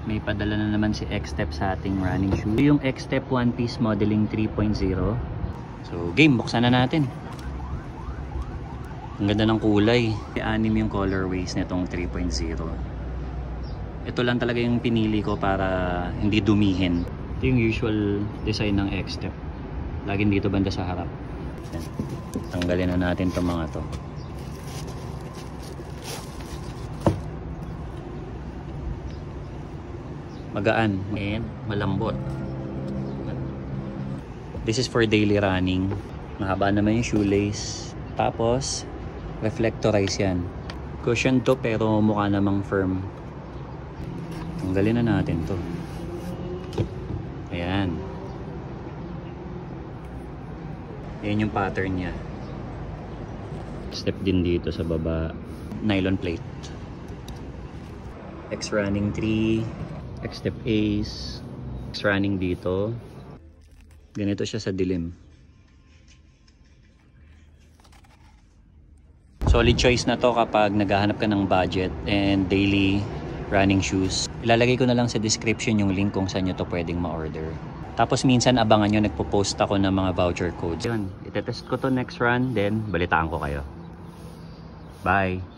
May padala na naman si X-Step sa ating running shoe. Yung X-Step One Piece Modeling 3.0. So game, buksan na natin. Ang ganda ng kulay. 6 yung colorways nitong 3.0. Ito lang talaga yung pinili ko para hindi dumihin. Ito yung usual design ng X-Step. Laging dito banda sa harap. Yan. Tanggalin na natin itong mga to. Magaan and malambot. This is for daily running. Mahaba naman yung shoelace. Tapos reflectorize yan. Cushion to pero mukha namang firm. Tanggalin na natin to. Ayan. Ayan yung pattern niya. Step din dito sa baba. Nylon plate. X running 3. X-Step Ace. X running dito. Ganito siya sa dilim. Solid choice na to kapag naghahanap ka ng budget and daily running shoes. Ilalagay ko na lang sa description yung link kung saan nyo to pwedeng ma-order. Tapos minsan abangan nyo, nagpo-post ako ng mga voucher codes. Yun, itetest ko to next run, then balitaan ko kayo. Bye!